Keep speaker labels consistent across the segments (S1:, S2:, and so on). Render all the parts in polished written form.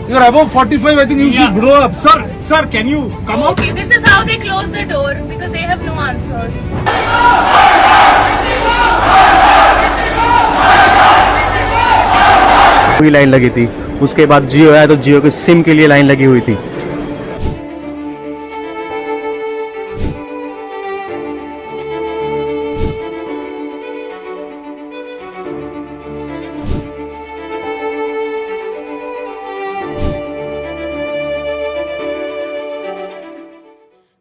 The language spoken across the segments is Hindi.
S1: You're above 45. I think you should grow up, sir.
S2: Sir, can you come out?
S3: Okay, this is how they close the door because they have no answers.
S4: हुई लाइन लगी थी। उसके बाद जियो आया तो जियो के सिम के लिए लाइन लगी हुई थी।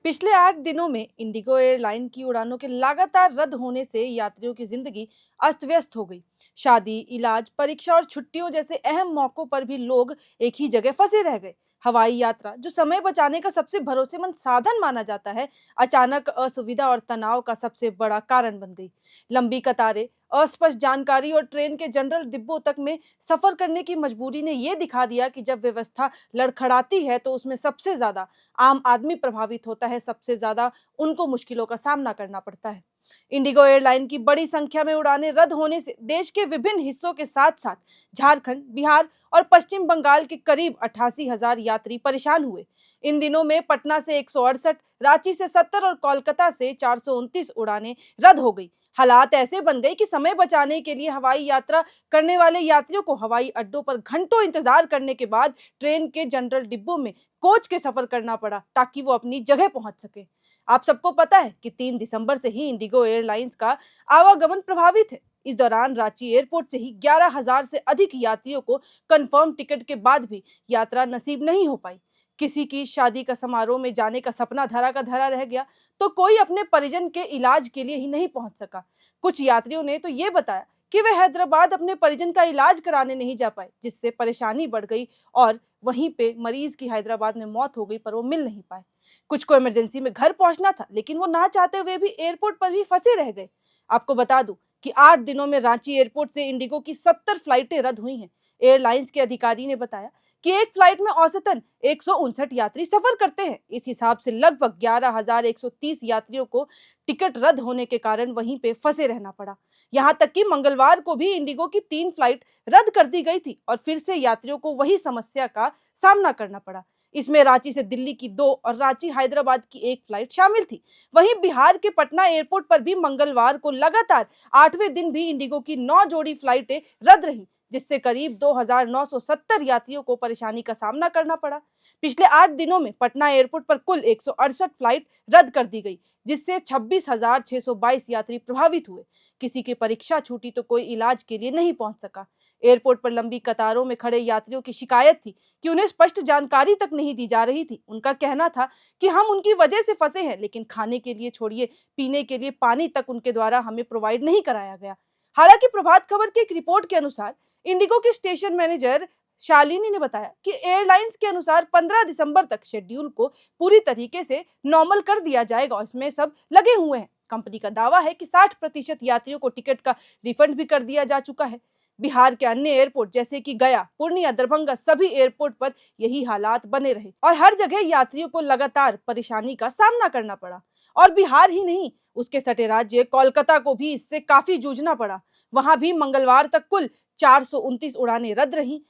S5: पिछले 8 दिनों में इंडिगो एयरलाइन की उड़ानों के लगातार रद्द होने से यात्रियों की जिंदगी अस्त व्यस्त हो गई। शादी, इलाज, परीक्षा और छुट्टियों जैसे अहम मौकों पर भी लोग एक ही जगह फंसे रह गए। हवाई यात्रा, जो समय बचाने का सबसे भरोसेमंद साधन माना जाता है, अचानक असुविधा और तनाव का सबसे बड़ा कारण बन गई। लंबी कतारें, अस्पष्ट जानकारी और ट्रेन के जनरल डिब्बों तक में सफर करने की मजबूरी ने यह दिखा दिया कि जब व्यवस्था लड़खड़ाती है तो उसमें सबसे ज्यादा आम आदमी प्रभावित होता है, सबसे ज्यादा उनको मुश्किलों का सामना करना पड़ता है। इंडिगो एयरलाइन की बड़ी संख्या में उड़ानें रद्द होने से देश के विभिन्न हिस्सों के साथ साथ झारखंड, बिहार और पश्चिम बंगाल के करीब 88,000 यात्री परेशान हुए। इन दिनों में पटना से 168, रांची से 70 और कोलकाता से 429 उड़ानें रद्द हो गई। हालात ऐसे बन गए कि समय बचाने के लिए हवाई यात्रा करने वाले यात्रियों को हवाई अड्डों पर घंटों इंतजार करने के बाद ट्रेन के जनरल डिब्बों में कोच के सफर करना पड़ा ताकि वो अपनी जगह पहुंच सके। आप सबको पता है कि 3 दिसंबर से ही इंडिगो एयरलाइंस का आवागमन प्रभावित है। इस दौरान रांची एयरपोर्ट से ही 11,000 से अधिक यात्रियों को कंफर्म टिकट के बाद भी यात्रा नसीब नहीं हो पाई। किसी की शादी का समारोह में जाने का सपना धरा का धरा रह गया तो कोई अपने परिजन के इलाज के लिए ही नहीं पहुंच सका। कुछ यात्रियों ने तो ये बताया कि वे हैदराबाद अपने परिजन का इलाज कराने नहीं जा पाए, जिससे परेशानी बढ़ गई और वहीं पे मरीज की हैदराबाद में मौत हो गई पर वो मिल नहीं पाए। कुछ को इमरजेंसी में घर पहुंचना था लेकिन वो ना चाहते हुए भी एयरपोर्ट पर ही फंसे रह गए। आपको बता दूं कि 8 दिनों में रांची एयरपोर्ट से इंडिगो की 70 फ्लाइटें रद्द हुई हैं। एयरलाइंस के अधिकारी ने बताया कि एक फ्लाइट में औसतन 159 यात्री सफर करते हैं। इस हिसाब से लगभग 11,130 यात्रियों को टिकट रद्द होने के कारण वहीं पे फंसे रहना पड़ा। यहां तक कि मंगलवार को भी इंडिगो की 3 फ्लाइट रद्द कर दी गई थी और फिर से यात्रियों को वही समस्या का सामना करना पड़ा। इसमें रांची से दिल्ली की 2 और रांची हैदराबाद की 1 फ्लाइट शामिल थी। वहीं बिहार के पटना एयरपोर्ट पर भी मंगलवार को लगातार 8वें दिन भी इंडिगो की 9 जोड़ी फ्लाइटें रद्द रही, जिससे करीब 2,970 यात्रियों को परेशानी का सामना करना पड़ा। पिछले 8 दिनों में पटना एयरपोर्ट पर कुल 168 फ्लाइट रद्द कर दी गई, जिससे 26,622 यात्री प्रभावित हुए। किसी की परीक्षा छूटी तो कोई इलाज के लिए नहीं पहुंच सका। एयरपोर्ट पर लंबी कतारों में खड़े यात्रियों की शिकायत थी कि उन्हें स्पष्ट जानकारी तक नहीं दी जा रही थी। उनका कहना था कि हम उनकी वजह से फंसे हैं, लेकिन खाने के लिए छोड़िए, पीने के लिए पानी तक उनके द्वारा हमें प्रोवाइड नहीं कराया गया। हालांकि प्रभात खबर की एक रिपोर्ट के अनुसार इंडिगो के स्टेशन मैनेजर शालिनी ने बताया कि एयरलाइंस के अनुसार 15 दिसंबर तक शेड्यूल को पूरी तरीके से नॉर्मल कर दिया जाएगा और इसमें सब लगे हुए हैं। कंपनी का दावा है कि 60% यात्रियों को टिकट का रिफंड भी कर दिया जा चुका है। बिहार के अन्य एयरपोर्ट जैसे कि गया, पूर्णिया, दरभंगा, सभी एयरपोर्ट पर यही हालात बने रहे और हर जगह यात्रियों को लगातार परेशानी का सामना करना पड़ा। और बिहार ही नहीं, उसके सटे राज्य कोलकाता को भी इससे काफी जूझना पड़ा। वहां भी मंगलवार तक कुल 429 उड़ानें रद्द रहीं।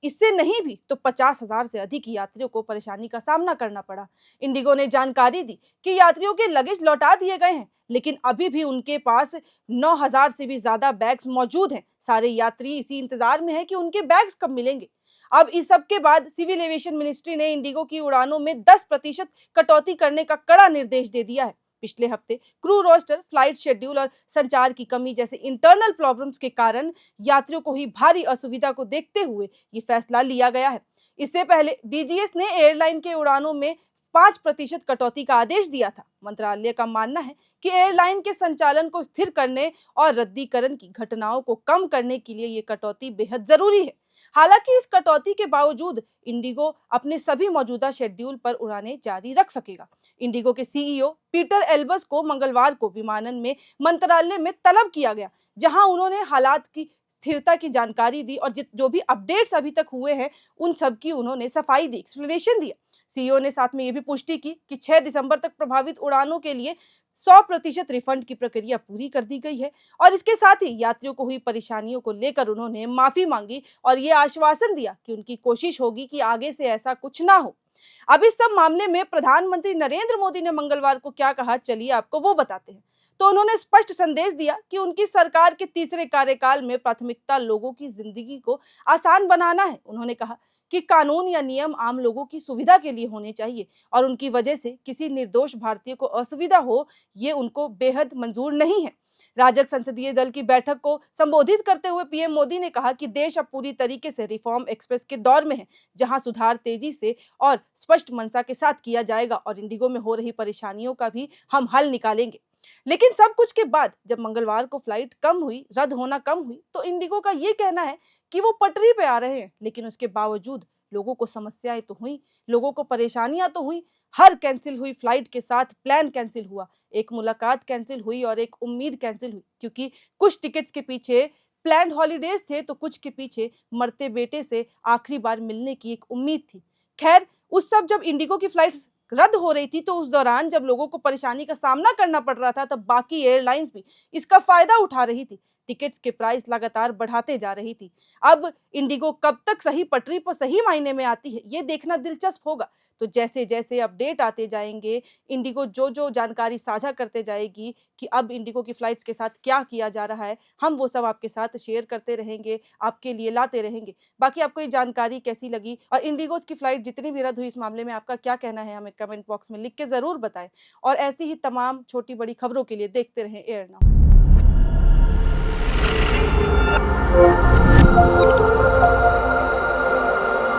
S5: इससे नहीं भी तो 50,000 से अधिक यात्रियों को परेशानी का सामना करना पड़ा। इंडिगो ने जानकारी दी कि यात्रियों के लगेज लौटा दिए गए हैं, लेकिन अभी भी उनके पास 9,000 से भी ज्यादा बैग्स मौजूद हैं। सारे यात्री इसी इंतजार में हैं कि उनके बैग्स कब मिलेंगे। अब इस सब के बाद सिविल एविएशन मिनिस्ट्री ने इंडिगो की उड़ानों में 10% कटौती करने का कड़ा निर्देश दे दिया है। पिछले हफ्ते क्रू रोस्टर, फ्लाइट शेड्यूल और संचार की कमी जैसे इंटरनल प्रॉब्लम्स के कारण यात्रियों को ही भारी असुविधा को देखते हुए ये फैसला लिया गया है। इससे पहले डीजीएस ने एयरलाइन के उड़ानों में 5% कटौती का आदेश दिया था। मंत्रालय का मानना है कि एयरलाइन के संचालन को स्थिर करने और रद्दीकरण की घटनाओं को कम करने के लिए ये कटौती बेहद जरूरी है। हालांकि इस कटौती के बावजूद इंडिगो अपने सभी मौजूदा शेड्यूल पर उड़ानें जारी रख सकेगा। इंडिगो के सीईओ पीटर एल्बस को मंगलवार को विमानन में मंत्रालय में तलब किया गया, जहां उन्होंने हालात की स्थिरता की जानकारी दी और जो भी अपडेट्स अभी तक हुए हैं उन सब की उन्होंने सफाई दी, एक्सप्लेनेशन दिया। सीईओ ने साथ में ये भी पुष्टि की कि 6 दिसंबर तक प्रभावित उड़ानों के लिए 100% रिफंड की प्रक्रिया पूरी कर दी गई है और इसके साथ ही यात्रियों को हुई परेशानियों को लेकर उन्होंने माफी मांगी और ये आश्वासन दिया कि उनकी कोशिश होगी कि आगे से ऐसा कुछ ना हो। अब इस सब मामले में प्रधानमंत्री नरेंद्र मोदी ने मंगलवार को क्या कहा, चलिए आपको वो बताते हैं। तो उन्होंने स्पष्ट संदेश दिया कि उनकी सरकार के तीसरे कार्यकाल में प्राथमिकता लोगों की जिंदगी को आसान बनाना है। उन्होंने कहा कि कानून या नियम आम लोगों की सुविधा के लिए होने चाहिए और उनकी वजह से किसी निर्दोष भारतीय को असुविधा हो, ये उनको बेहद मंजूर नहीं है। राजग संसदीय दल की बैठक को संबोधित करते हुए पीएम मोदी ने कहा कि देश अब पूरी तरीके से रिफॉर्म एक्सप्रेस के दौर में है, जहां सुधार तेजी से और स्पष्ट मंशा के साथ किया जाएगा और इंडिगो में हो रही परेशानियों का भी हम हल निकालेंगे। लेकिन सब कुछ के बाद जब मंगलवार को फ्लाइट रद्द होना कम हुई, तो इंडिगो का ये कहना है कि वो पटरी पे आ रहे हैं, लेकिन उसके बावजूद लोगों को समस्याएं तो हुई, लोगों को परेशानियां तो हुई। हर कैंसिल हुई फ्लाइट के साथ प्लान कैंसिल हुआ, एक मुलाकात कैंसिल हुई और एक उम्मीद कैंसिल हुई, क्योंकि कुछ टिकट्स के पीछे प्लान्ड हॉलीडेज थे तो कुछ के पीछे मरते बेटे से आखिरी बार मिलने की एक उम्मीद थी। खैर, उस सब जब इंडिगो की फ्लाइट्स रद्द हो रही थी तो उस दौरान जब लोगों को परेशानी का सामना करना पड़ रहा था, तब बाकी एयरलाइंस भी इसका फायदा उठा रही थी। टिकट्स के प्राइस लगातार बढ़ाते जा रही थी। अब इंडिगो कब तक सही पटरी पर सही मायने में आती है, ये देखना दिलचस्प होगा। तो जैसे जैसे अपडेट आते जाएंगे, इंडिगो जो जानकारी साझा करते जाएगी कि अब इंडिगो की फ्लाइट्स के साथ क्या किया जा रहा है, हम वो सब आपके साथ शेयर करते रहेंगे, आपके लिए लाते रहेंगे। बाकी आपको ये जानकारी कैसी लगी और इंडिगो की फ्लाइट जितनी भी रद्द हुई, इस मामले में आपका क्या कहना है, हमें कमेंट बॉक्स में लिख के जरूर बताएं। और ऐसी ही तमाम छोटी बड़ी खबरों के लिए देखते रहें एयर नाउ।